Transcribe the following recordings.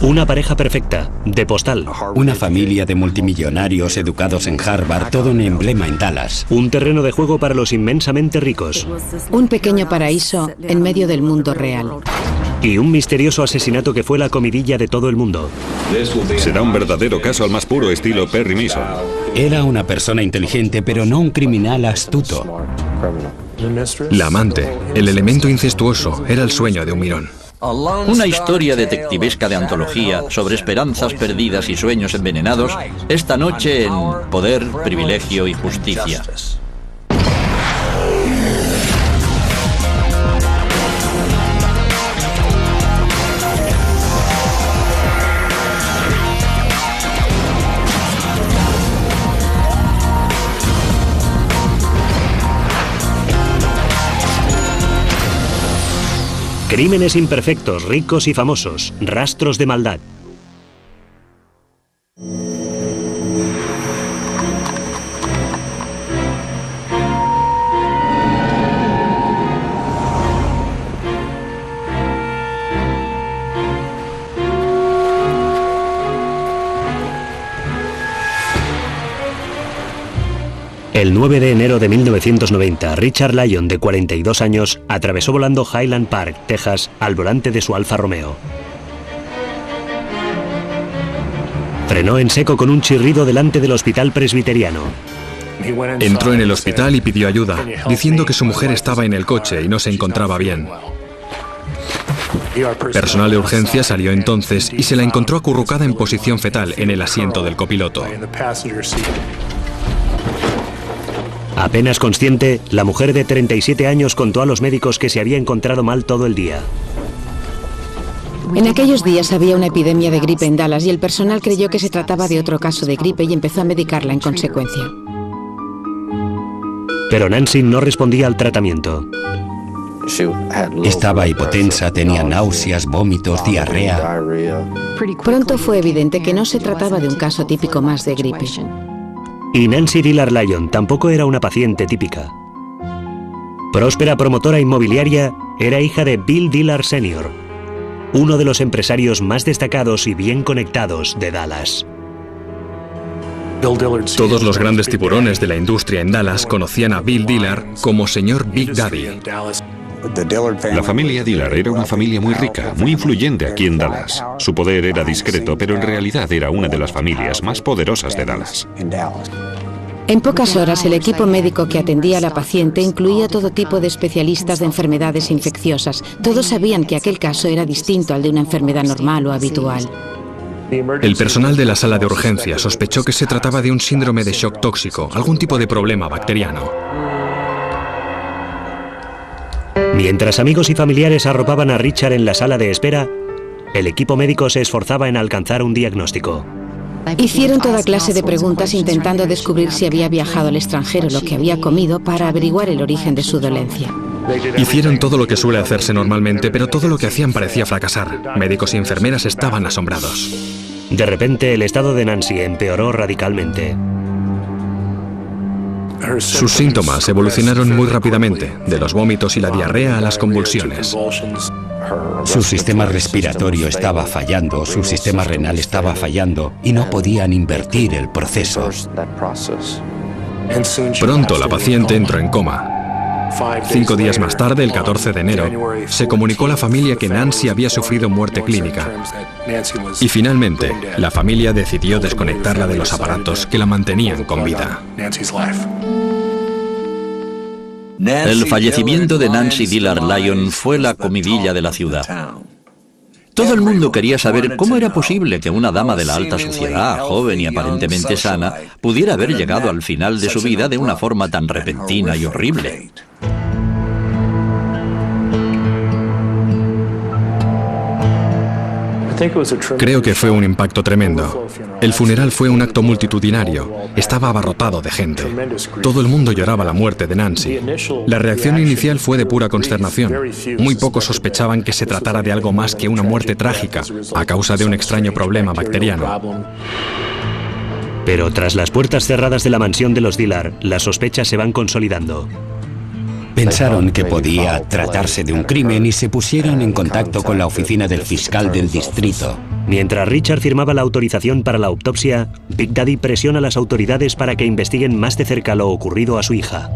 Una pareja perfecta, de postal. Una familia de multimillonarios educados en Harvard, todo un emblema en Dallas. Un terreno de juego para los inmensamente ricos. Un pequeño paraíso en medio del mundo real. Y un misterioso asesinato que fue la comidilla de todo el mundo. Será un verdadero caso al más puro estilo Perry Mason. Era una persona inteligente, pero no un criminal astuto. La amante, el elemento incestuoso, era el sueño de un mirón. Una historia detectivesca de antología sobre esperanzas perdidas y sueños envenenados, esta noche en Poder, Privilegio y Justicia. Crímenes imperfectos, ricos y famosos, rastros de maldad. El 9 de enero de 1990, Richard Lyon, de 42 años, atravesó volando Highland Park, Texas, al volante de su Alfa Romeo. Frenó en seco con un chirrido delante del hospital presbiteriano. Entró en el hospital y pidió ayuda, diciendo que su mujer estaba en el coche y no se encontraba bien. Personal de urgencia salió entonces y se la encontró acurrucada en posición fetal en el asiento del copiloto. Apenas consciente, la mujer de 37 años contó a los médicos que se había encontrado mal todo el día. En aquellos días había una epidemia de gripe en Dallas y el personal creyó que se trataba de otro caso de gripe y empezó a medicarla en consecuencia. Pero Nancy no respondía al tratamiento. Estaba hipotensa, tenía náuseas, vómitos, diarrea. Pronto fue evidente que no se trataba de un caso típico más de gripe. Y Nancy Dillard Lyon tampoco era una paciente típica. Próspera promotora inmobiliaria, era hija de Bill Dillard Sr., uno de los empresarios más destacados y bien conectados de Dallas. Todos los grandes tiburones de la industria en Dallas conocían a Bill Dillard como señor Big Daddy. La familia Dillard era una familia muy rica, muy influyente aquí en Dallas. Su poder era discreto, pero en realidad era una de las familias más poderosas de Dallas. En pocas horas, el equipo médico que atendía a la paciente incluía todo tipo de especialistas de enfermedades infecciosas. Todos sabían que aquel caso era distinto al de una enfermedad normal o habitual. El personal de la sala de urgencia sospechó que se trataba de un síndrome de shock tóxico, algún tipo de problema bacteriano. Mientras amigos y familiares arropaban a Richard en la sala de espera, el equipo médico se esforzaba en alcanzar un diagnóstico. Hicieron toda clase de preguntas intentando descubrir si había viajado al extranjero, lo que había comido, para averiguar el origen de su dolencia. Hicieron todo lo que suele hacerse normalmente, pero todo lo que hacían parecía fracasar. Médicos y enfermeras estaban asombrados. De repente, el estado de Nancy empeoró radicalmente. Sus síntomas evolucionaron muy rápidamente, de los vómitos y la diarrea a las convulsiones. Su sistema respiratorio estaba fallando, su sistema renal estaba fallando y no podían invertir el proceso. Pronto la paciente entró en coma. 5 días más tarde, el 14 de enero, se comunicó a la familia que Nancy había sufrido muerte clínica. Y finalmente, la familia decidió desconectarla de los aparatos que la mantenían con vida. El fallecimiento de Nancy Dillard Lyon fue la comidilla de la ciudad. Todo el mundo quería saber cómo era posible que una dama de la alta sociedad, joven y aparentemente sana, pudiera haber llegado al final de su vida de una forma tan repentina y horrible. Creo que fue un impacto tremendo. El funeral fue un acto multitudinario. Estaba abarrotado de gente. Todo el mundo lloraba la muerte de Nancy. La reacción inicial fue de pura consternación. Muy pocos sospechaban que se tratara de algo más que una muerte trágica a causa de un extraño problema bacteriano. Pero tras las puertas cerradas de la mansión de los Dillard, las sospechas se van consolidando. Pensaron que podía tratarse de un crimen y se pusieron en contacto con la oficina del fiscal del distrito. Mientras Richard firmaba la autorización para la autopsia, Big Daddy presiona a las autoridades para que investiguen más de cerca lo ocurrido a su hija.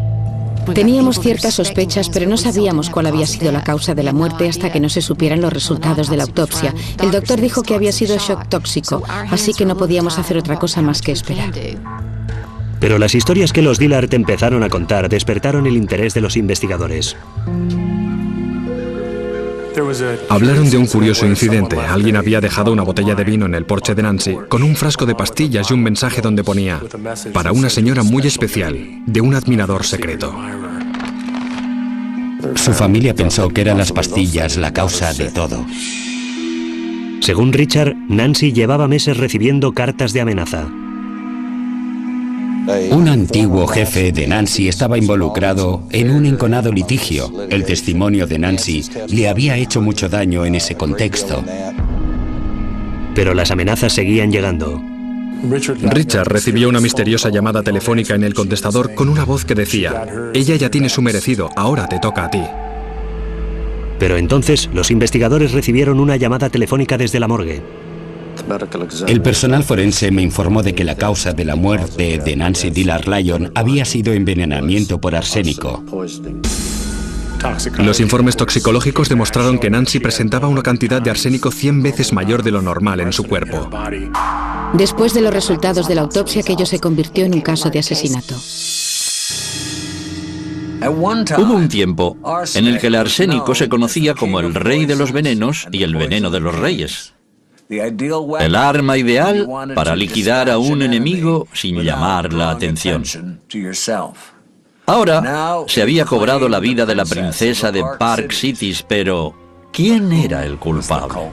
Teníamos ciertas sospechas, pero no sabíamos cuál había sido la causa de la muerte hasta que no se supieran los resultados de la autopsia. El doctor dijo que había sido shock tóxico, así que no podíamos hacer otra cosa más que esperar. Pero las historias que los Dillard empezaron a contar despertaron el interés de los investigadores. Hablaron de un curioso incidente. Alguien había dejado una botella de vino en el porche de Nancy con un frasco de pastillas y un mensaje donde ponía: para una señora muy especial, de un admirador secreto. Su familia pensó que eran las pastillas la causa de todo. Según Richard, Nancy llevaba meses recibiendo cartas de amenaza. Un antiguo jefe de Nancy estaba involucrado en un enconado litigio. El testimonio de Nancy le había hecho mucho daño en ese contexto. Pero las amenazas seguían llegando. Richard recibió una misteriosa llamada telefónica en el contestador con una voz que decía: ella ya tiene su merecido, ahora te toca a ti. Pero entonces los investigadores recibieron una llamada telefónica desde la morgue. El personal forense me informó de que la causa de la muerte de Nancy Dillard Lyon había sido envenenamiento por arsénico. Los informes toxicológicos demostraron que Nancy presentaba una cantidad de arsénico 100 veces mayor de lo normal en su cuerpo. Después de los resultados de la autopsia, aquello se convirtió en un caso de asesinato. Hubo un tiempo en el que el arsénico se conocía como el rey de los venenos y el veneno de los reyes. El arma ideal para liquidar a un enemigo sin llamar la atención. Ahora se había cobrado la vida de la princesa de Park Cities, pero ¿quién era el culpable?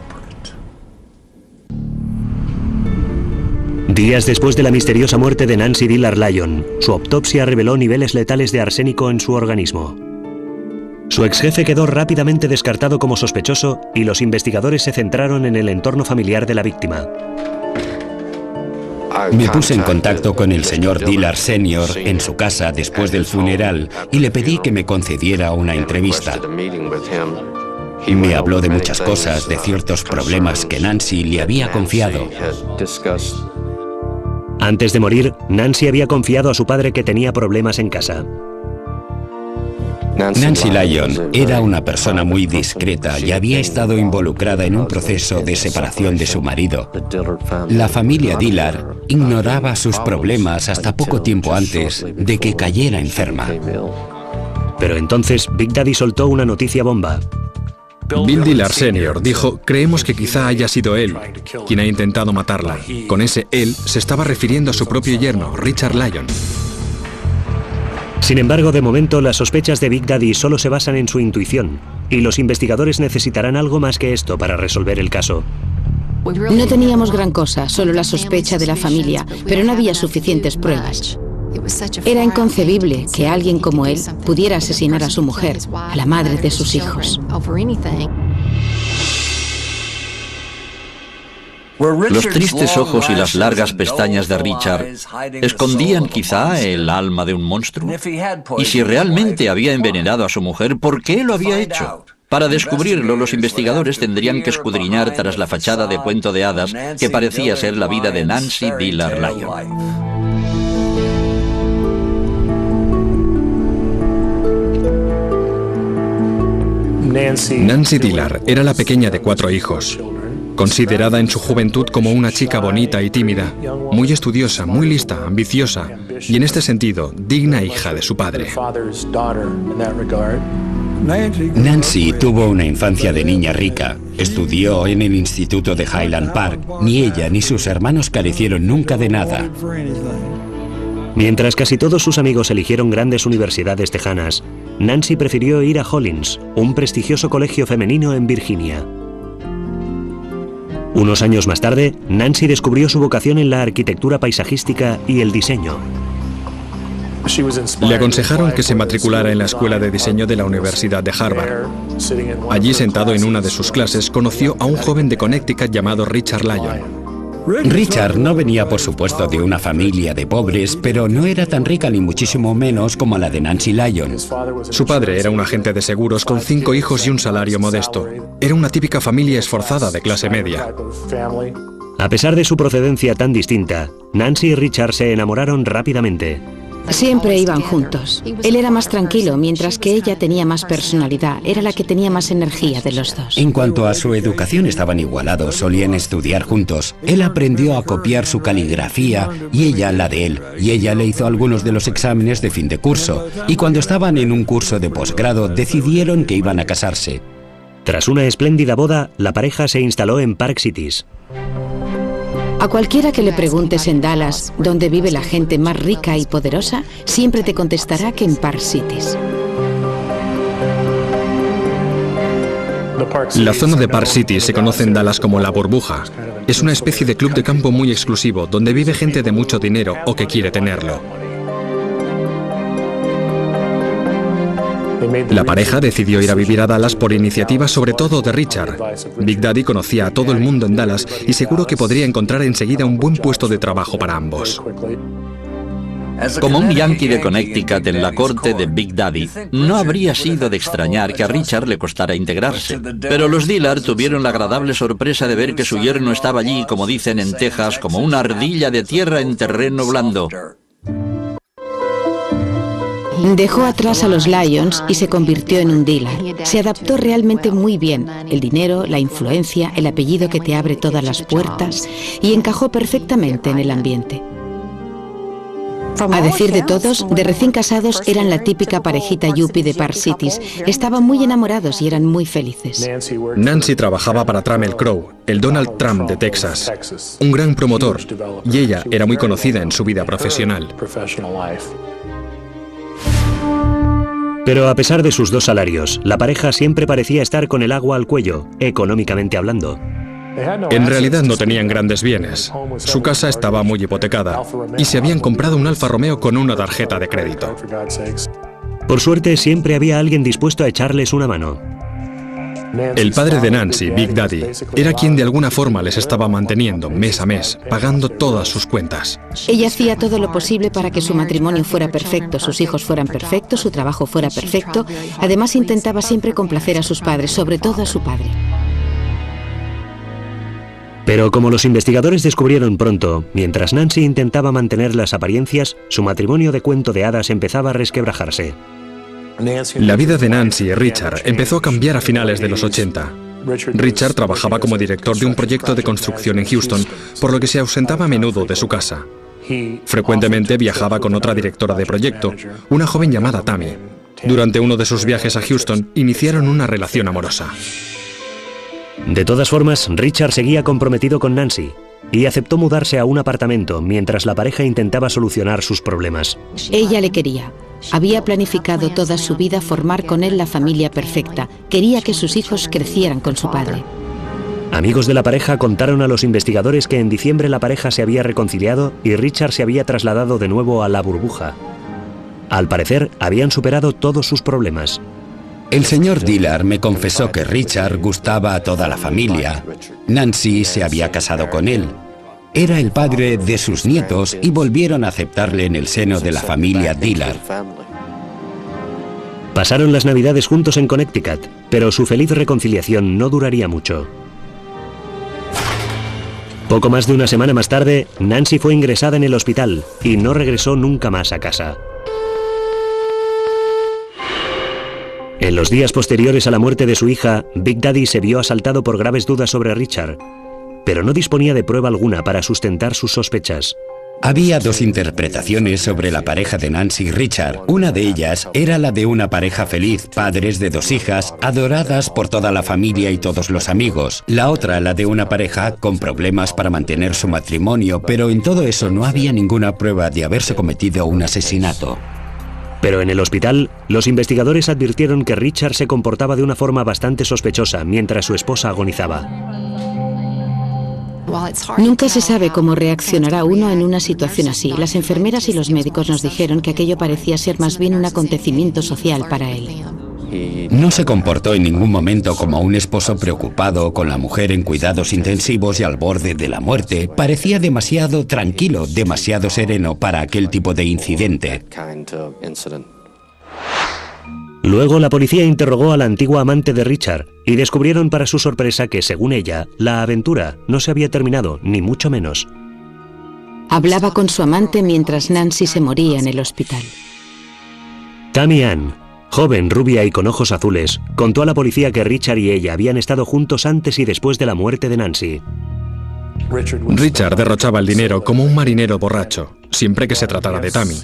Días después de la misteriosa muerte de Nancy Dillard Lyon, su autopsia reveló niveles letales de arsénico en su organismo. Su ex jefe quedó rápidamente descartado como sospechoso y los investigadores se centraron en el entorno familiar de la víctima. Me puse en contacto con el señor Dillard Sr. en su casa después del funeral y le pedí que me concediera una entrevista. Me habló de muchas cosas, de ciertos problemas que Nancy le había confiado. Antes de morir, Nancy había confiado a su padre que tenía problemas en casa. Nancy Lyon era una persona muy discreta y había estado involucrada en un proceso de separación de su marido. La familia Dillard ignoraba sus problemas hasta poco tiempo antes de que cayera enferma. Pero entonces Big Daddy soltó una noticia bomba. Bill Dillard Sr. dijo: creemos que quizá haya sido él quien ha intentado matarla. Con ese él se estaba refiriendo a su propio yerno, Richard Lyon. Sin embargo, de momento, las sospechas de Big Daddy solo se basan en su intuición, y los investigadores necesitarán algo más que esto para resolver el caso. No teníamos gran cosa, solo la sospecha de la familia, pero no había suficientes pruebas. Era inconcebible que alguien como él pudiera asesinar a su mujer, a la madre de sus hijos. Los tristes ojos y las largas pestañas de Richard escondían quizá el alma de un monstruo. Y si realmente había envenenado a su mujer, ¿por qué lo había hecho? Para descubrirlo, los investigadores tendrían que escudriñar tras la fachada de cuento de hadas que parecía ser la vida de Nancy Dillard Lyon. Nancy Dillard era la pequeña de 4 hijos. Considerada en su juventud como una chica bonita y tímida, muy estudiosa, muy lista, ambiciosa y en este sentido, digna hija de su padre. Nancy tuvo una infancia de niña rica. Estudió en el instituto de Highland Park. Ni ella ni sus hermanos carecieron nunca de nada. Mientras casi todos sus amigos eligieron grandes universidades tejanas, Nancy prefirió ir a Hollins, un prestigioso colegio femenino en Virginia. Unos años más tarde, Nancy descubrió su vocación en la arquitectura paisajística y el diseño. Le aconsejaron que se matriculara en la Escuela de Diseño de la Universidad de Harvard. Allí, sentado en una de sus clases, conoció a un joven de Connecticut llamado Richard Lyon. Richard no venía, por supuesto, de una familia de pobres, pero no era tan rica ni muchísimo menos como la de Nancy Lyon. Su padre era un agente de seguros con 5 hijos y un salario modesto. Era una típica familia esforzada de clase media. A pesar de su procedencia tan distinta, Nancy y Richard se enamoraron rápidamente. Siempre iban juntos. Él era más tranquilo, mientras que ella tenía más personalidad. Era la que tenía más energía de los dos. En cuanto a su educación, estaban igualados, solían estudiar juntos. Él aprendió a copiar su caligrafía y ella la de él. Y ella le hizo algunos de los exámenes de fin de curso. Y cuando estaban en un curso de posgrado, decidieron que iban a casarse. Tras una espléndida boda, la pareja se instaló en Park Cities. A cualquiera que le preguntes en Dallas dónde vive la gente más rica y poderosa, siempre te contestará que en Park Cities. La zona de Park City se conoce en Dallas como La Burbuja. Es una especie de club de campo muy exclusivo, donde vive gente de mucho dinero o que quiere tenerlo. La pareja decidió ir a vivir a Dallas por iniciativa sobre todo de Richard. Big Daddy conocía a todo el mundo en Dallas y seguro que podría encontrar enseguida un buen puesto de trabajo para ambos. Como un yankee de Connecticut en la corte de Big Daddy, no habría sido de extrañar que a Richard le costara integrarse. Pero los Dillard tuvieron la agradable sorpresa de ver que su yerno estaba allí, como dicen en Texas, como una ardilla de tierra en terreno blando. Dejó atrás a los Lyons y se convirtió en un dealer. Se adaptó realmente muy bien. El dinero, la influencia, el apellido que te abre todas las puertas, y encajó perfectamente en el ambiente. A decir de todos, de recién casados eran la típica parejita yuppie de Park Cities. Estaban muy enamorados y eran muy felices. Nancy trabajaba para Trammell Crow, el Donald Trump de Texas, un gran promotor, y ella era muy conocida en su vida profesional. Pero a pesar de sus dos salarios, la pareja siempre parecía estar con el agua al cuello, económicamente hablando. En realidad no tenían grandes bienes. Su casa estaba muy hipotecada y se habían comprado un Alfa Romeo con una tarjeta de crédito. Por suerte, siempre había alguien dispuesto a echarles una mano. El padre de Nancy, Big Daddy, era quien de alguna forma les estaba manteniendo mes a mes, pagando todas sus cuentas. Ella hacía todo lo posible para que su matrimonio fuera perfecto, sus hijos fueran perfectos, su trabajo fuera perfecto. Además, intentaba siempre complacer a sus padres, sobre todo a su padre. Pero como los investigadores descubrieron pronto, mientras Nancy intentaba mantener las apariencias, su matrimonio de cuento de hadas empezaba a resquebrajarse. La vida de Nancy y Richard empezó a cambiar a finales de los 80. Richard trabajaba como director de un proyecto de construcción en Houston, por lo que se ausentaba a menudo de su casa. Frecuentemente viajaba con otra directora de proyecto, una joven llamada Tammy. Durante uno de sus viajes a Houston, iniciaron una relación amorosa. De todas formas, Richard seguía comprometido con Nancy y aceptó mudarse a un apartamento mientras la pareja intentaba solucionar sus problemas. Ella le quería. Había planificado toda su vida formar con él la familia perfecta. Quería que sus hijos crecieran con su padre. Amigos de la pareja contaron a los investigadores que en diciembre la pareja se había reconciliado y Richard se había trasladado de nuevo a La Burbuja. Al parecer, habían superado todos sus problemas. El señor Dillard me confesó que Richard gustaba a toda la familia. Nancy se había casado con él. Era el padre de sus nietos y volvieron a aceptarle en el seno de la familia Dillard. Pasaron las Navidades juntos en Connecticut, pero su feliz reconciliación no duraría mucho. Poco más de una semana más tarde, Nancy fue ingresada en el hospital y no regresó nunca más a casa. En los días posteriores a la muerte de su hija, Big Daddy se vio asaltado por graves dudas sobre Richard, pero no disponía de prueba alguna para sustentar sus sospechas. Había dos interpretaciones sobre la pareja de Nancy y Richard. Una de ellas era la de una pareja feliz, padres de dos hijas, adoradas por toda la familia y todos los amigos. La otra, la de una pareja con problemas para mantener su matrimonio, pero en todo eso no había ninguna prueba de haberse cometido un asesinato. Pero en el hospital, los investigadores advirtieron que Richard se comportaba de una forma bastante sospechosa mientras su esposa agonizaba. Nunca se sabe cómo reaccionará uno en una situación así. Las enfermeras y los médicos nos dijeron que aquello parecía ser más bien un acontecimiento social para él. No se comportó en ningún momento como un esposo preocupado con la mujer en cuidados intensivos y al borde de la muerte. Parecía demasiado tranquilo, demasiado sereno para aquel tipo de incidente. Luego la policía interrogó a la antigua amante de Richard y descubrieron para su sorpresa que, según ella, la aventura no se había terminado, ni mucho menos. Hablaba con su amante mientras Nancy se moría en el hospital. Tammy Ann, joven, rubia y con ojos azules, contó a la policía que Richard y ella habían estado juntos antes y después de la muerte de Nancy. Richard derrochaba el dinero como un marinero borracho, siempre que se tratara de Tammy.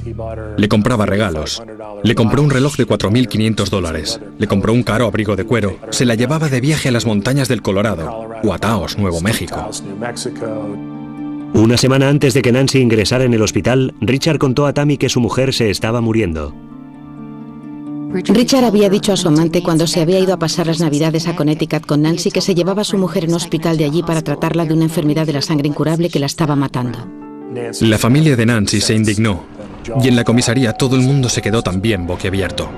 Le compraba regalos. Le compró un reloj de $4.500. Le compró un caro abrigo de cuero. Se la llevaba de viaje a las montañas del Colorado o a Taos, Nuevo México. Una semana antes de que Nancy ingresara en el hospital, Richard contó a Tammy que su mujer se estaba muriendo. Richard había dicho a su amante cuando se había ido a pasar las Navidades a Connecticut con Nancy que se llevaba a su mujer en un hospital de allí para tratarla de una enfermedad de la sangre incurable que la estaba matando. La familia de Nancy se indignó y en la comisaría todo el mundo se quedó también boquiabierto.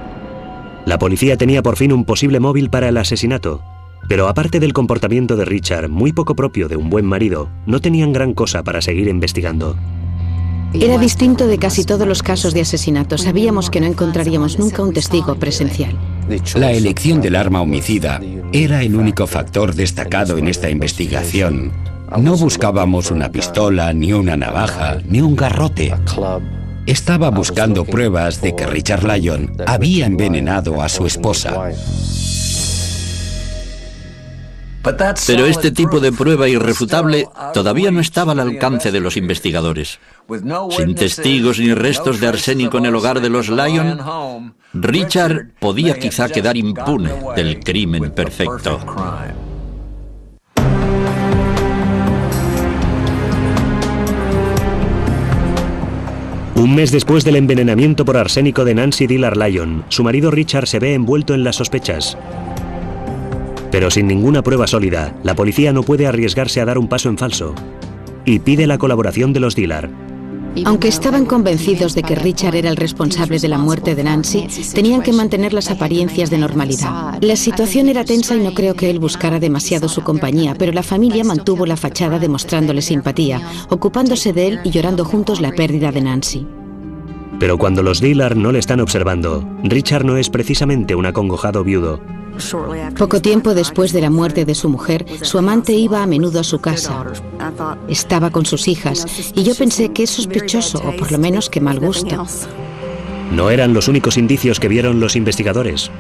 La policía tenía por fin un posible móvil para el asesinato, pero aparte del comportamiento de Richard, muy poco propio de un buen marido, no tenían gran cosa para seguir investigando. Era distinto de casi todos los casos de asesinato. Sabíamos que no encontraríamos nunca un testigo presencial. La elección del arma homicida era el único factor destacado en esta investigación. No buscábamos una pistola, ni una navaja, ni un garrote. Estaba buscando pruebas de que Richard Lyon había envenenado a su esposa. Pero este tipo de prueba irrefutable todavía no estaba al alcance de los investigadores. Sin testigos ni restos de arsénico en el hogar de los Lyon, Richard podía quizá quedar impune del crimen perfecto. Un mes después del envenenamiento por arsénico de Nancy Dillard Lyon, su marido Richard se ve envuelto en las sospechas. Pero sin ninguna prueba sólida, la policía no puede arriesgarse a dar un paso en falso y pide la colaboración de los Dillard. Aunque estaban convencidos de que Richard era el responsable de la muerte de Nancy, tenían que mantener las apariencias de normalidad. La situación era tensa y no creo que él buscara demasiado su compañía, pero la familia mantuvo la fachada demostrándole simpatía, ocupándose de él y llorando juntos la pérdida de Nancy. Pero cuando los Dillard no le están observando, Richard no es precisamente un acongojado viudo. Poco tiempo después de la muerte de su mujer, su amante iba a menudo a su casa. Estaba con sus hijas y yo pensé que es sospechoso, o por lo menos que mal gusto. No eran los únicos indicios que vieron los investigadores.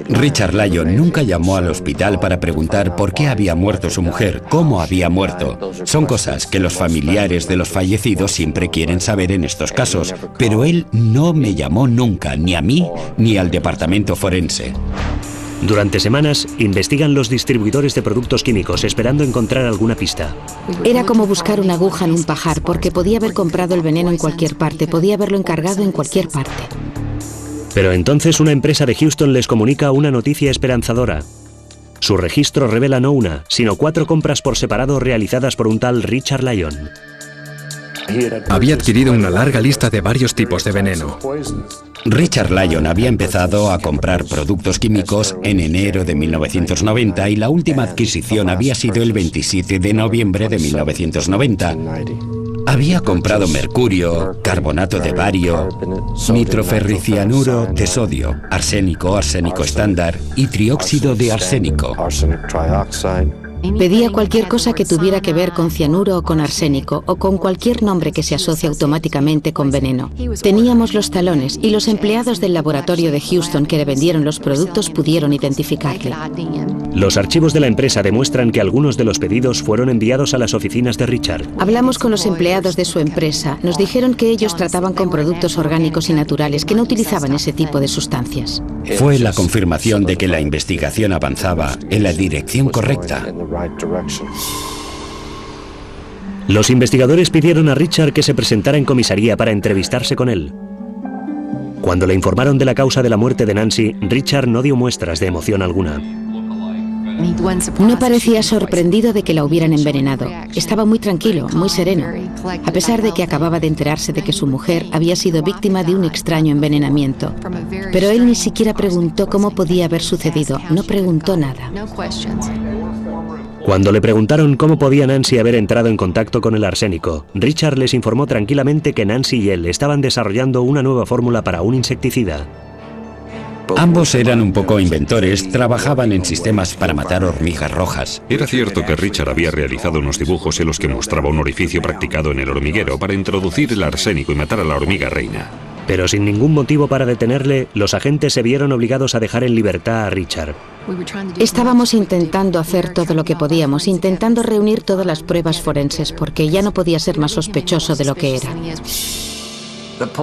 Richard Lyon nunca llamó al hospital para preguntar por qué había muerto su mujer, cómo había muerto. Son cosas que los familiares de los fallecidos siempre quieren saber en estos casos, pero él no me llamó nunca, ni a mí ni al departamento forense. Durante semanas, investigan los distribuidores de productos químicos esperando encontrar alguna pista. Era como buscar una aguja en un pajar, porque podía haber comprado el veneno en cualquier parte, podía haberlo encargado en cualquier parte. Pero entonces una empresa de Houston les comunica una noticia esperanzadora. Su registro revela no una, sino 4 compras por separado realizadas por un tal Richard Lyon. Había adquirido una larga lista de varios tipos de veneno. Richard Lyon había empezado a comprar productos químicos en enero de 1990 y la última adquisición había sido el 27 de noviembre de 1990. Había comprado mercurio, carbonato de bario, nitroferricianuro de sodio, arsénico, arsénico estándar y trióxido de arsénico. Pedía cualquier cosa que tuviera que ver con cianuro o con arsénico o con cualquier nombre que se asocie automáticamente con veneno. Teníamos los talones y los empleados del laboratorio de Houston que le vendieron los productos pudieron identificarle. Los archivos de la empresa demuestran que algunos de los pedidos fueron enviados a las oficinas de Richard. Hablamos con los empleados de su empresa. Nos dijeron que ellos trataban con productos orgánicos y naturales, que no utilizaban ese tipo de sustancias. Fue la confirmación de que la investigación avanzaba en la dirección correcta. Los investigadores pidieron a Richard que se presentara en comisaría para entrevistarse con él. Cuando le informaron de la causa de la muerte de Nancy, Richard no dio muestras de emoción alguna. No parecía sorprendido de que la hubieran envenenado. Estaba muy tranquilo, muy sereno, a pesar de que acababa de enterarse de que su mujer había sido víctima de un extraño envenenamiento. Pero él ni siquiera preguntó cómo podía haber sucedido. No preguntó nada. Cuando le preguntaron cómo podía Nancy haber entrado en contacto con el arsénico, Richard les informó tranquilamente que Nancy y él estaban desarrollando una nueva fórmula para un insecticida. Ambos eran un poco inventores, trabajaban en sistemas para matar hormigas rojas. Era cierto que Richard había realizado unos dibujos en los que mostraba un orificio practicado en el hormiguero para introducir el arsénico y matar a la hormiga reina. Pero sin ningún motivo para detenerle, los agentes se vieron obligados a dejar en libertad a Richard. Estábamos intentando hacer todo lo que podíamos, intentando reunir todas las pruebas forenses, porque ya no podía ser más sospechoso de lo que era.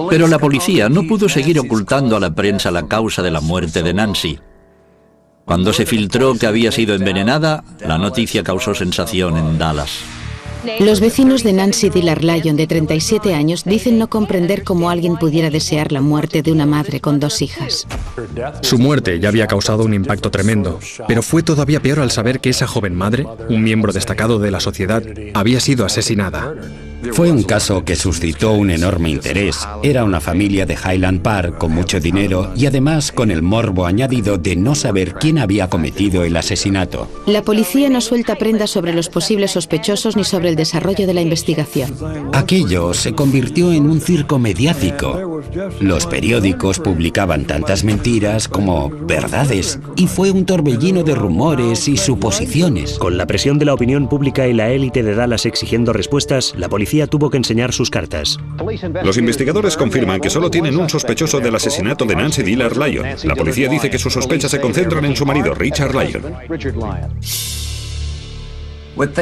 Pero la policía no pudo seguir ocultando a la prensa la causa de la muerte de Nancy. Cuando se filtró que había sido envenenada, la noticia causó sensación en Dallas. Los vecinos de Nancy Dillard Lyon, de 37 años, dicen no comprender cómo alguien pudiera desear la muerte de una madre con 2 hijas. Su muerte ya había causado un impacto tremendo, pero fue todavía peor al saber que esa joven madre, un miembro destacado de la sociedad, había sido asesinada. Fue un caso que suscitó un enorme interés. Era una familia de Highland Park con mucho dinero y además con el morbo añadido de no saber quién había cometido el asesinato. La policía no suelta prendas sobre los posibles sospechosos ni sobre el desarrollo de la investigación. Aquello se convirtió en un circo mediático. Los periódicos publicaban tantas mentiras como verdades y fue un torbellino de rumores y suposiciones. Con la presión de la opinión pública y la élite de Dallas exigiendo respuestas, la policía tuvo que enseñar sus cartas. Los investigadores confirman que solo tienen un sospechoso del asesinato de Nancy Dillard Lyon. La policía dice que sus sospechas se concentran en su marido, Richard Lyon.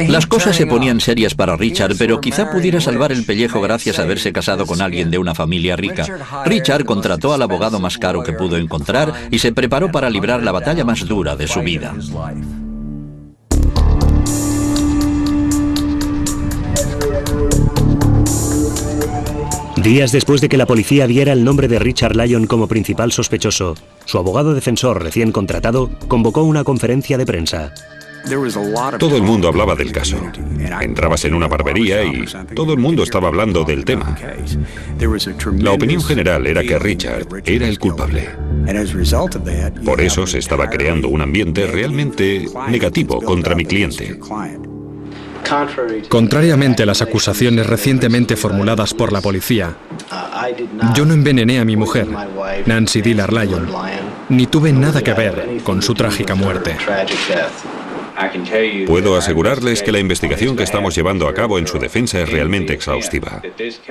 Las cosas se ponían serias para Richard, pero quizá pudiera salvar el pellejo gracias a haberse casado con alguien de una familia rica. Richard contrató al abogado más caro que pudo encontrar y se preparó para librar la batalla más dura de su vida. Días después de que la policía diera el nombre de Richard Lyon como principal sospechoso, su abogado defensor recién contratado convocó una conferencia de prensa. Todo el mundo hablaba del caso. Entrabas en una barbería y todo el mundo estaba hablando del tema. La opinión general era que Richard era el culpable. Por eso se estaba creando un ambiente realmente negativo contra mi cliente. Contrariamente a las acusaciones recientemente formuladas por la policía, yo no envenené a mi mujer, Nancy Dillard Lyon, ni tuve nada que ver con su trágica muerte. Puedo asegurarles que la investigación que estamos llevando a cabo en su defensa es realmente exhaustiva.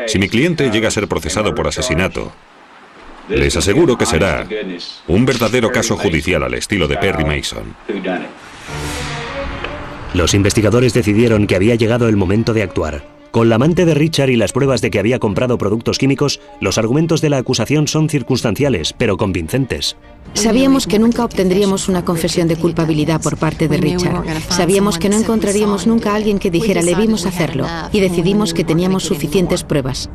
Si mi cliente llega a ser procesado por asesinato, les aseguro que será un verdadero caso judicial al estilo de Perry Mason. Los investigadores decidieron que había llegado el momento de actuar. Con la amante de Richard y las pruebas de que había comprado productos químicos, los argumentos de la acusación son circunstanciales, pero convincentes. Sabíamos que nunca obtendríamos una confesión de culpabilidad por parte de Richard. Sabíamos que no encontraríamos nunca a alguien que dijera le vimos hacerlo, y decidimos que teníamos suficientes pruebas.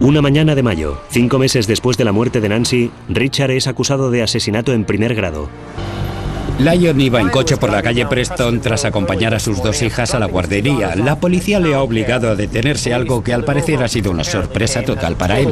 Una mañana de mayo, 5 meses después de la muerte de Nancy, Richard es acusado de asesinato en primer grado. Lyon iba en coche por la calle Preston tras acompañar a sus 2 hijas a la guardería. La policía le ha obligado a detenerse, algo que al parecer ha sido una sorpresa total para él.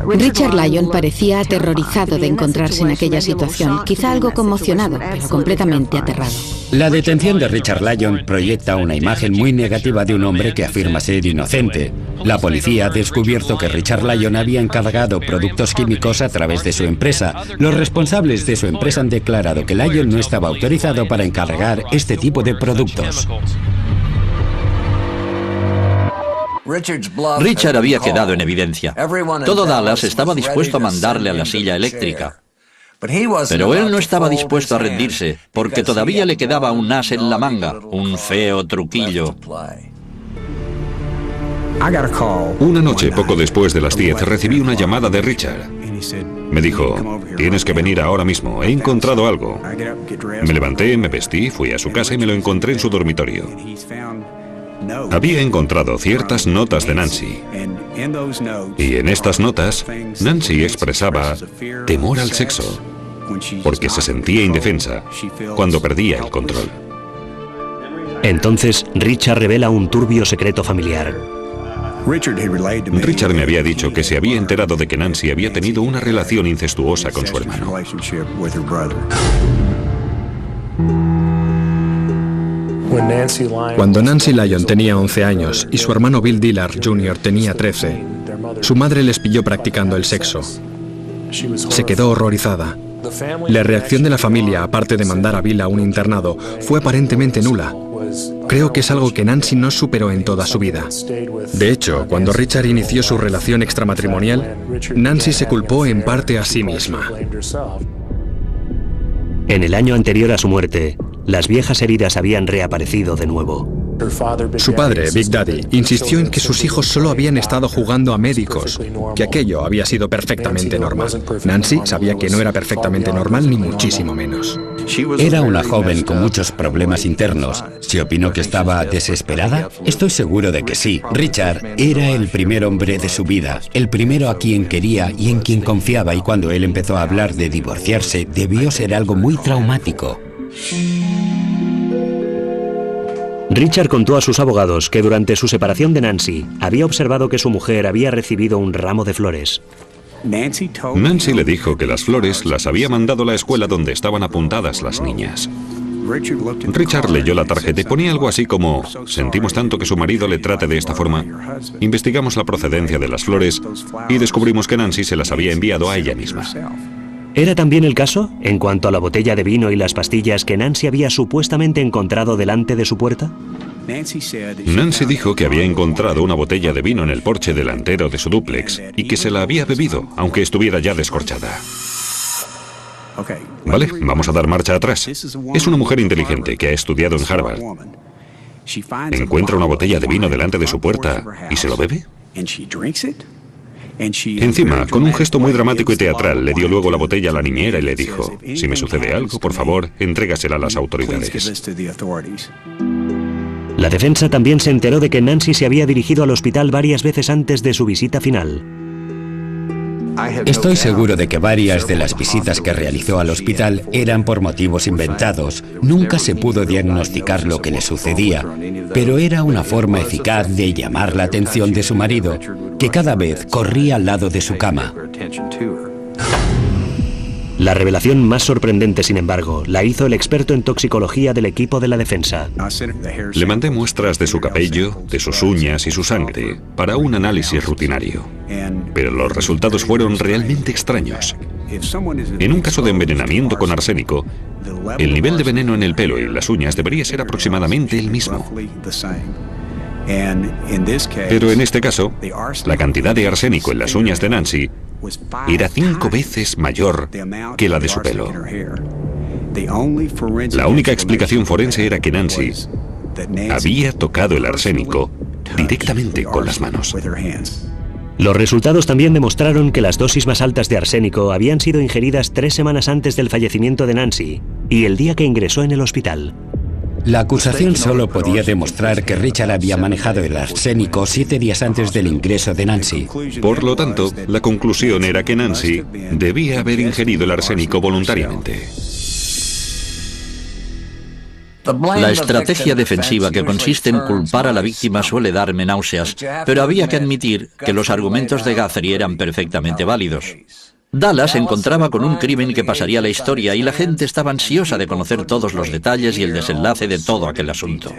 Richard Lyon parecía aterrorizado de encontrarse en aquella situación, quizá algo conmocionado, pero completamente aterrado. La detención de Richard Lyon proyecta una imagen muy negativa de un hombre que afirma ser inocente. La policía ha descubierto que Richard Lyon había encargado productos químicos a través de su empresa. Los responsables de su empresa han declarado que Lyon no estaba autorizado para encargar este tipo de productos. Richard había quedado en evidencia. Todo Dallas estaba dispuesto a mandarle a la silla eléctrica. Pero él no estaba dispuesto a rendirse, porque todavía le quedaba un as en la manga, un feo truquillo. Una noche, poco después de las 10, recibí una llamada de Richard. Me dijo, tienes que venir ahora mismo, he encontrado algo. Me levanté, me vestí, fui a su casa y me lo encontré en su dormitorio. Había encontrado ciertas notas de Nancy. Y en estas notas, Nancy expresaba temor al sexo. porque se sentía indefensa cuando perdía el control. Entonces, Richard revela un turbio secreto familiar. Richard me había dicho que se había enterado de que Nancy había tenido una relación incestuosa con su hermano. Cuando Nancy Lyon tenía 11 años y su hermano Bill Dillard Jr. tenía 13, su madre les pilló practicando el sexo. Se quedó horrorizada. La reacción de la familia, aparte de mandar a Bill a un internado, fue aparentemente nula. Creo que es algo que Nancy no superó en toda su vida. De hecho, cuando Richard inició su relación extramatrimonial, Nancy se culpó en parte a sí misma. En el año anterior a su muerte, las viejas heridas habían reaparecido de nuevo. Su padre, Big Daddy, insistió en que sus hijos solo habían estado jugando a médicos, que aquello había sido perfectamente normal. Nancy sabía que no era perfectamente normal, ni muchísimo menos. Era una joven con muchos problemas internos. ¿Se opinó que estaba desesperada? Estoy seguro de que sí. Richard era el primer hombre de su vida, el primero a quien quería y en quien confiaba, y cuando él empezó a hablar de divorciarse, debió ser algo muy traumático. Richard contó a sus abogados que durante su separación de Nancy había observado que su mujer había recibido un ramo de flores. Nancy le dijo que las flores las había mandado a la escuela donde estaban apuntadas las niñas. Richard leyó la tarjeta y ponía algo así como: sentimos tanto que su marido le trate de esta forma. Investigamos la procedencia de las flores y descubrimos que Nancy se las había enviado a ella misma. ¿Era también el caso en cuanto a la botella de vino y las pastillas que Nancy había supuestamente encontrado delante de su puerta? Nancy dijo que había encontrado una botella de vino en el porche delantero de su dúplex y que se la había bebido, aunque estuviera ya descorchada. Vale, vamos a dar marcha atrás. Es una mujer inteligente que ha estudiado en Harvard. Encuentra una botella de vino delante de su puerta y se lo bebe. Encima, con un gesto muy dramático y teatral, le dio luego la botella a la niñera y le dijo: si me sucede algo, por favor, entrégasela a las autoridades. La defensa también se enteró de que Nancy se había dirigido al hospital varias veces antes de su visita final. Estoy seguro de que varias de las visitas que realizó al hospital eran por motivos inventados. Nunca se pudo diagnosticar lo que le sucedía, pero era una forma eficaz de llamar la atención de su marido, que cada vez corría al lado de su cama. La revelación más sorprendente, sin embargo, la hizo el experto en toxicología del equipo de la defensa. Le mandé muestras de su cabello, de sus uñas y su sangre para un análisis rutinario. Pero los resultados fueron realmente extraños. En un caso de envenenamiento con arsénico, el nivel de veneno en el pelo y las uñas debería ser aproximadamente el mismo. Pero en este caso, la cantidad de arsénico en las uñas de Nancy era 5 veces mayor que la de su pelo. La única explicación forense era que Nancy había tocado el arsénico directamente con las manos. Los resultados también demostraron que las dosis más altas de arsénico habían sido ingeridas 3 semanas antes del fallecimiento de Nancy y el día que ingresó en el hospital. La acusación solo podía demostrar que Richard había manejado el arsénico 7 días antes del ingreso de Nancy. Por lo tanto, la conclusión era que Nancy debía haber ingerido el arsénico voluntariamente. La estrategia defensiva que consiste en culpar a la víctima suele darme náuseas, pero había que admitir que los argumentos de Guthrie eran perfectamente válidos. Dallas se encontraba con un crimen que pasaría a la historia y la gente estaba ansiosa de conocer todos los detalles y el desenlace de todo aquel asunto.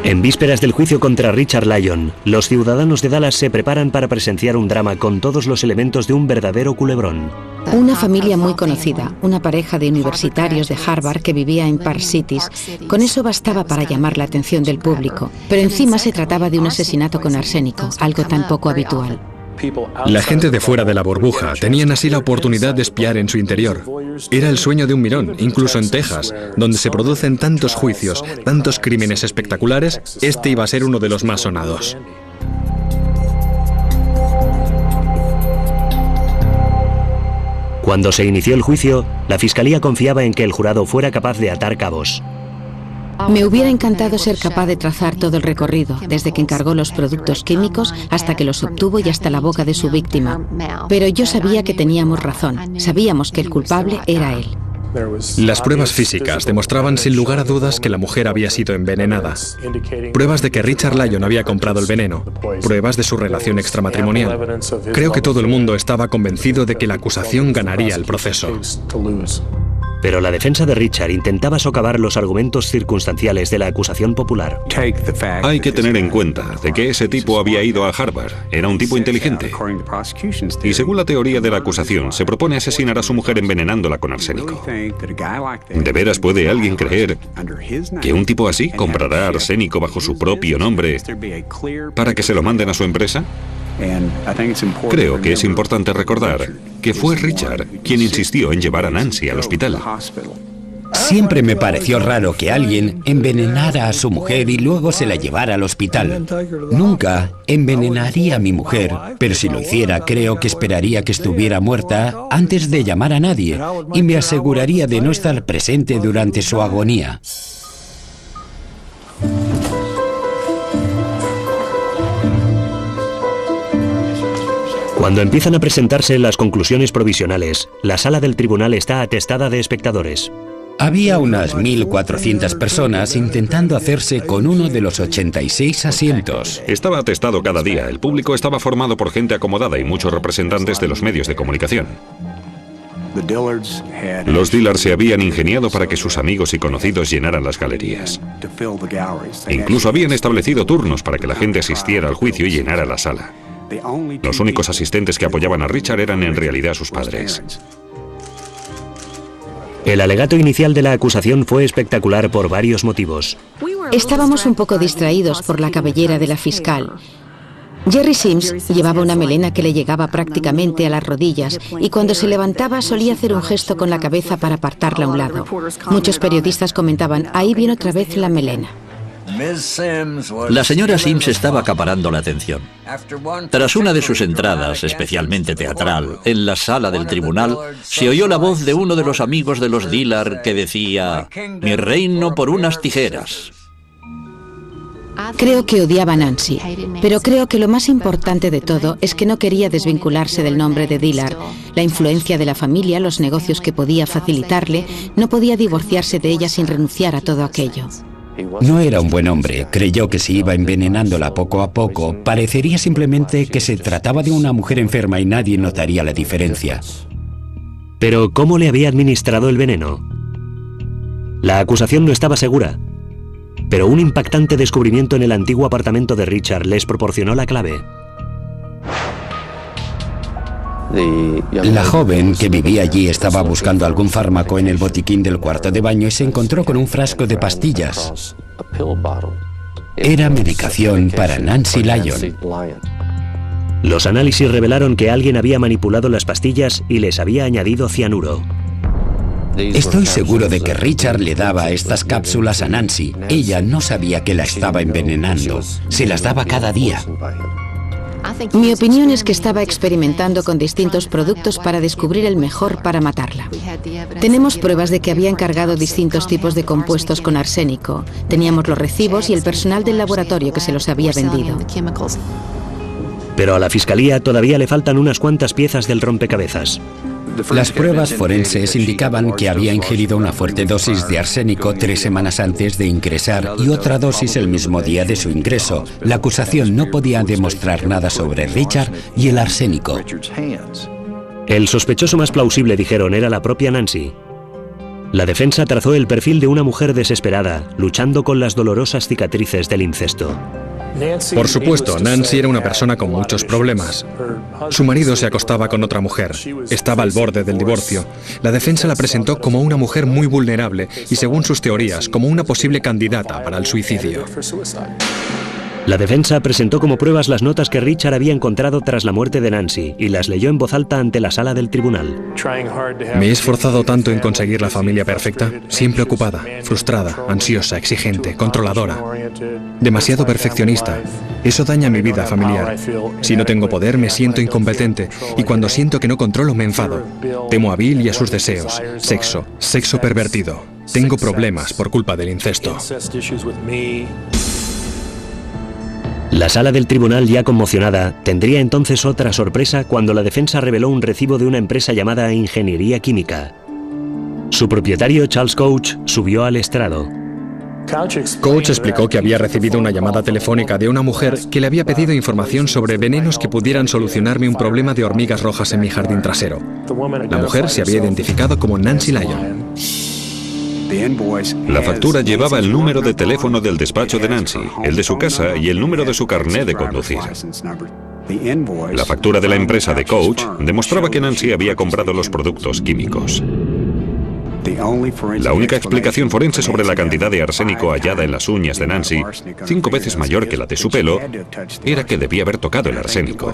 En vísperas del juicio contra Richard Lyon, los ciudadanos de Dallas se preparan para presenciar un drama con todos los elementos de un verdadero culebrón. Una familia muy conocida, una pareja de universitarios de Harvard que vivía en Park Cities. Con eso bastaba para llamar la atención del público. Pero encima se trataba de un asesinato con arsénico, algo tan poco habitual. La gente de fuera de la burbuja tenían así la oportunidad de espiar en su interior. Era el sueño de un mirón, incluso en Texas, donde se producen tantos juicios, tantos crímenes espectaculares, este iba a ser uno de los más sonados. Cuando se inició el juicio, la fiscalía confiaba en que el jurado fuera capaz de atar cabos. Me hubiera encantado ser capaz de trazar todo el recorrido, desde que encargó los productos químicos hasta que los obtuvo y hasta la boca de su víctima. Pero yo sabía que teníamos razón. Sabíamos que el culpable era él. Las pruebas físicas demostraban sin lugar a dudas que la mujer había sido envenenada. Pruebas de que Richard Lyon había comprado el veneno. Pruebas de su relación extramatrimonial. Creo que todo el mundo estaba convencido de que la acusación ganaría el proceso. Pero la defensa de Richard intentaba socavar los argumentos circunstanciales de la acusación popular. Hay que tener en cuenta de que ese tipo había ido a Harvard. Era un tipo inteligente. Y según la teoría de la acusación, se propone asesinar a su mujer envenenándola con arsénico. ¿De veras puede alguien creer que un tipo así comprará arsénico bajo su propio nombre para que se lo manden a su empresa? Creo que es importante recordar que fue Richard quien insistió en llevar a Nancy al hospital. Siempre me pareció raro que alguien envenenara a su mujer y luego se la llevara al hospital. Nunca envenenaría a mi mujer, pero si lo hiciera, creo que esperaría que estuviera muerta antes de llamar a nadie y me aseguraría de no estar presente durante su agonía. Cuando empiezan a presentarse las conclusiones provisionales, la sala del tribunal está atestada de espectadores. Había unas 1.400 personas intentando hacerse con uno de los 86 asientos. Estaba atestado cada día. El público estaba formado por gente acomodada y muchos representantes de los medios de comunicación. Los Dillard se habían ingeniado para que sus amigos y conocidos llenaran las galerías. Incluso habían establecido turnos para que la gente asistiera al juicio y llenara la sala. Los únicos asistentes que apoyaban a Richard eran en realidad sus padres. El alegato inicial de la acusación fue espectacular por varios motivos. Estábamos un poco distraídos por la cabellera de la fiscal. Jerry Sims llevaba una melena que le llegaba prácticamente a las rodillas y cuando se levantaba solía hacer un gesto con la cabeza para apartarla a un lado. Muchos periodistas comentaban, ahí viene otra vez la melena. La señora Sims estaba acaparando la atención. Tras una de sus entradas, especialmente teatral, en la sala del tribunal, se oyó la voz de uno de los amigos de los Dillard que decía, «Mi reino por unas tijeras». Creo que odiaba a Nancy, pero creo que lo más importante de todo es que no quería desvincularse del nombre de Dillard. La influencia de la familia, los negocios que podía facilitarle, no podía divorciarse de ella sin renunciar a todo aquello. No era un buen hombre. Creyó que si iba envenenándola poco a poco, parecería simplemente que se trataba de una mujer enferma y nadie notaría la diferencia. Pero, ¿cómo le había administrado el veneno? La acusación no estaba segura, pero un impactante descubrimiento en el antiguo apartamento de Richard les proporcionó la clave. La joven que vivía allí estaba buscando algún fármaco en el botiquín del cuarto de baño y se encontró con un frasco de pastillas. Era medicación para Nancy Lyon. Los análisis revelaron que alguien había manipulado las pastillas y les había añadido cianuro. Estoy seguro de que Richard le daba estas cápsulas a Nancy. Ella no sabía que la estaba envenenando. Se las daba cada día. Mi opinión es que estaba experimentando con distintos productos para descubrir el mejor para matarla. Tenemos pruebas de que había encargado distintos tipos de compuestos con arsénico. Teníamos los recibos y el personal del laboratorio que se los había vendido. Pero a la fiscalía todavía le faltan unas cuantas piezas del rompecabezas. Las pruebas forenses indicaban que había ingerido una fuerte dosis de arsénico 3 semanas antes de ingresar y otra dosis el mismo día de su ingreso. La acusación no podía demostrar nada sobre Richard y el arsénico. El sospechoso más plausible, dijeron, era la propia Nancy. La defensa trazó el perfil de una mujer desesperada, luchando con las dolorosas cicatrices del incesto. Por supuesto, Nancy era una persona con muchos problemas. Su marido se acostaba con otra mujer. Estaba al borde del divorcio. La defensa la presentó como una mujer muy vulnerable y, según sus teorías, como una posible candidata para el suicidio. La defensa presentó como pruebas las notas que Richard había encontrado tras la muerte de Nancy y las leyó en voz alta ante la sala del tribunal. Me he esforzado tanto en conseguir la familia perfecta, siempre ocupada, frustrada, ansiosa, exigente, controladora. Demasiado perfeccionista. Eso daña mi vida familiar. Si no tengo poder, me siento incompetente y cuando siento que no controlo, me enfado. Temo a Bill y a sus deseos. Sexo pervertido. Tengo problemas por culpa del incesto. La sala del tribunal, ya conmocionada, tendría entonces otra sorpresa cuando la defensa reveló un recibo de una empresa llamada Ingeniería Química. Su propietario, Charles Couch, subió al estrado. Couch explicó que había recibido una llamada telefónica de una mujer que le había pedido información sobre venenos que pudieran solucionarme un problema de hormigas rojas en mi jardín trasero. La mujer se había identificado como Nancy Lyon. La factura llevaba el número de teléfono del despacho de Nancy, el de su casa y el número de su carné de conducir. La factura de la empresa de Couch demostraba que Nancy había comprado los productos químicos. La única explicación forense sobre la cantidad de arsénico hallada en las uñas de Nancy, 5 veces mayor que la de su pelo, era que debía haber tocado el arsénico.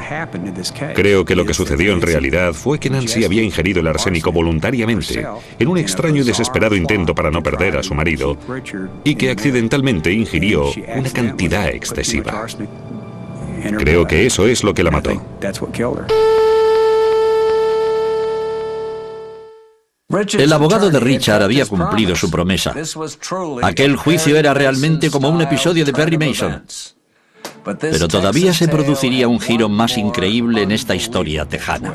Creo que lo que sucedió en realidad fue que Nancy había ingerido el arsénico voluntariamente, en un extraño y desesperado intento para no perder a su marido, y que accidentalmente ingirió una cantidad excesiva. Creo que eso es lo que la mató. El abogado de Richard había cumplido su promesa. Aquel juicio era realmente como un episodio de Perry Mason. Pero todavía se produciría un giro más increíble en esta historia tejana.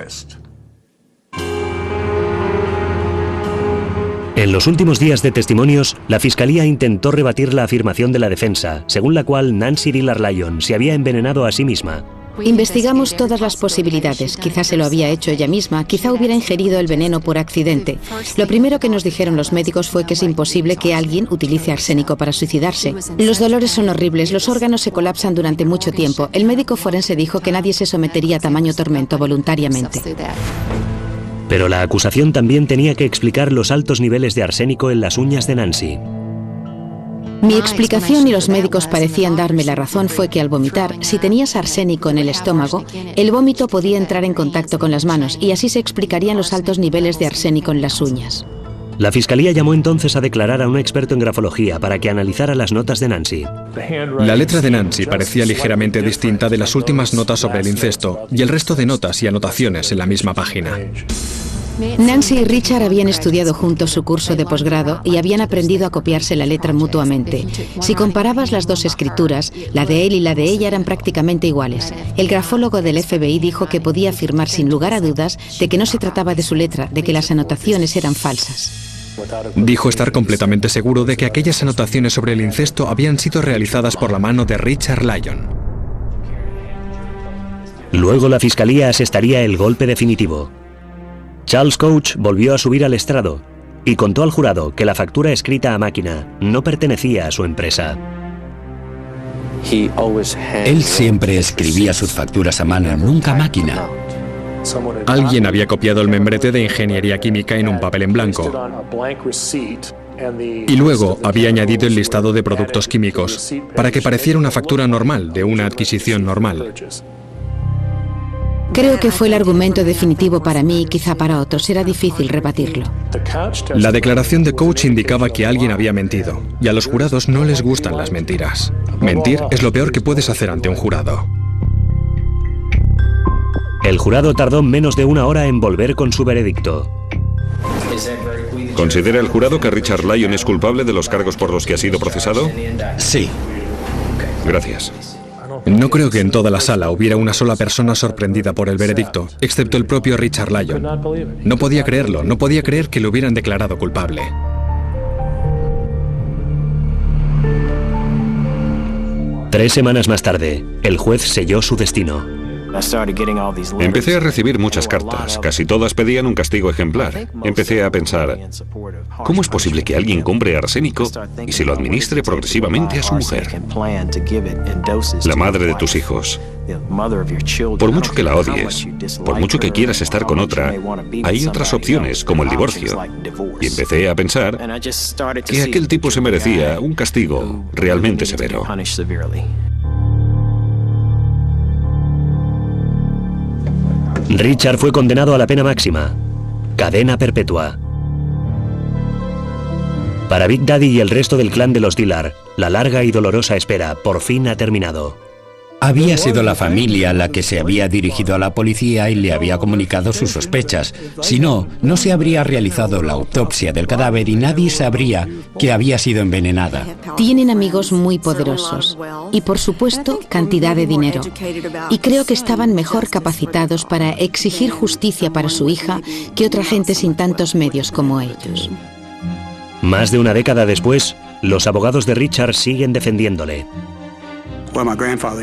En los últimos días de testimonios, la fiscalía intentó rebatir la afirmación de la defensa, según la cual Nancy Dillard Lyon se había envenenado a sí misma. Investigamos todas las posibilidades. Quizá se lo había hecho ella misma, quizá hubiera ingerido el veneno por accidente. Lo primero que nos dijeron los médicos fue que es imposible que alguien utilice arsénico para suicidarse. Los dolores son horribles, los órganos se colapsan durante mucho tiempo. El médico forense dijo que nadie se sometería a tamaño tormento voluntariamente. Pero la acusación también tenía que explicar los altos niveles de arsénico en las uñas de Nancy. Mi explicación, y los médicos parecían darme la razón, fue que al vomitar, si tenías arsénico en el estómago, el vómito podía entrar en contacto con las manos y así se explicarían los altos niveles de arsénico en las uñas. La fiscalía llamó entonces a declarar a un experto en grafología para que analizara las notas de Nancy. La letra de Nancy parecía ligeramente distinta de las últimas notas sobre el incesto y el resto de notas y anotaciones en la misma página. Nancy y Richard habían estudiado juntos su curso de posgrado y habían aprendido a copiarse la letra mutuamente. Si comparabas las dos escrituras, la de él y la de ella eran prácticamente iguales. El grafólogo del FBI dijo que podía afirmar sin lugar a dudas de que no se trataba de su letra, de que las anotaciones eran falsas. Dijo estar completamente seguro de que aquellas anotaciones sobre el incesto habían sido realizadas por la mano de Richard Lyon. Luego la fiscalía asestaría el golpe definitivo. Charles Couch volvió a subir al estrado y contó al jurado que la factura escrita a máquina no pertenecía a su empresa. Él siempre escribía sus facturas a mano, nunca a máquina. Alguien había copiado el membrete de Ingeniería Química en un papel en blanco y luego había añadido el listado de productos químicos para que pareciera una factura normal de una adquisición normal. Creo que fue el argumento definitivo para mí y quizá para otros. Era difícil rebatirlo. La declaración de Couch indicaba que alguien había mentido, y a los jurados no les gustan las mentiras. Mentir es lo peor que puedes hacer ante un jurado. El jurado tardó menos de una hora en volver con su veredicto. ¿Considera el jurado que Richard Lyon es culpable de los cargos por los que ha sido procesado? Sí. Gracias. No creo que en toda la sala hubiera una sola persona sorprendida por el veredicto, excepto el propio Richard Lyon. No podía creerlo, no podía creer que lo hubieran declarado culpable. Tres semanas más tarde, el juez selló su destino. Empecé a recibir muchas cartas, casi todas pedían un castigo ejemplar. Empecé a pensar, ¿cómo es posible que alguien compre arsénico y se lo administre progresivamente a su mujer? La madre de tus hijos. Por mucho que la odies, por mucho que quieras estar con otra, hay otras opciones, como el divorcio. Y empecé a pensar que aquel tipo se merecía un castigo realmente severo. Richard fue condenado a la pena máxima, cadena perpetua. Para Big Daddy y el resto del clan de los Dillard, la larga y dolorosa espera por fin ha terminado. Había sido la familia la que se había dirigido a la policía y le había comunicado sus sospechas. Si no, no se habría realizado la autopsia del cadáver y nadie sabría que había sido envenenada. Tienen amigos muy poderosos y, por supuesto, cantidad de dinero. Y creo que estaban mejor capacitados para exigir justicia para su hija que otra gente sin tantos medios como ellos. Más de una década después, los abogados de Richard siguen defendiéndole.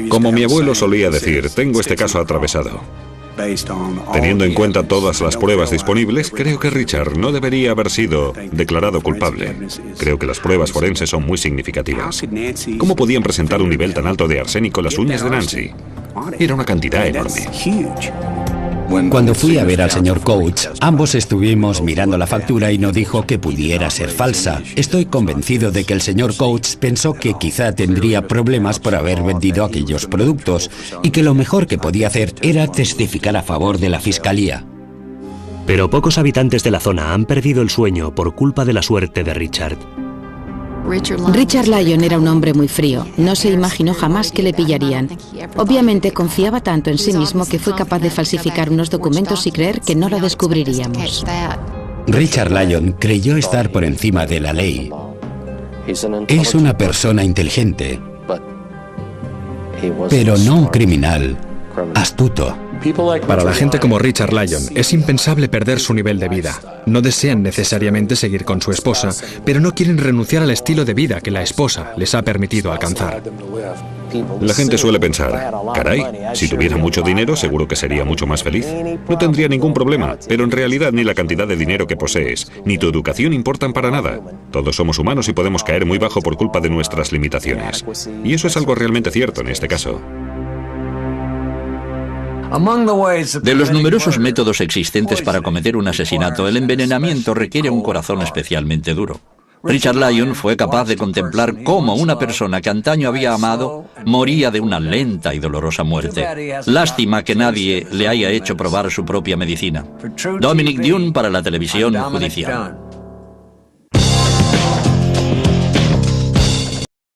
Como mi abuelo solía decir, tengo este caso atravesado. Teniendo en cuenta todas las pruebas disponibles, creo que Richard no debería haber sido declarado culpable. Creo que las pruebas forenses son muy significativas. ¿Cómo podían presentar un nivel tan alto de arsénico en las uñas de Nancy? Era una cantidad enorme. Cuando fui a ver al señor Coates, ambos estuvimos mirando la factura y no dijo que pudiera ser falsa. Estoy convencido de que el señor Coates pensó que quizá tendría problemas por haber vendido aquellos productos y que lo mejor que podía hacer era testificar a favor de la fiscalía. Pero pocos habitantes de la zona han perdido el sueño por culpa de la suerte de Richard. Richard Lyon era un hombre muy frío. No se imaginó jamás que le pillarían. Obviamente confiaba tanto en sí mismo que fue capaz de falsificar unos documentos y creer que no lo descubriríamos. Richard Lyon creyó estar por encima de la ley. Es una persona inteligente, pero no un criminal astuto. Para la gente como Richard Lyon, es impensable perder su nivel de vida. No desean necesariamente seguir con su esposa, pero no quieren renunciar al estilo de vida que la esposa les ha permitido alcanzar. La gente suele pensar, caray, si tuviera mucho dinero seguro que sería mucho más feliz. No tendría ningún problema, pero en realidad ni la cantidad de dinero que posees, ni tu educación importan para nada. Todos somos humanos y podemos caer muy bajo por culpa de nuestras limitaciones. Y eso es algo realmente cierto en este caso. De los numerosos métodos existentes para cometer un asesinato, el envenenamiento requiere un corazón especialmente duro. Richard Lyon fue capaz de contemplar cómo una persona que antaño había amado moría de una lenta y dolorosa muerte. Lástima que nadie le haya hecho probar su propia medicina. Dominic Dunne para la televisión judicial.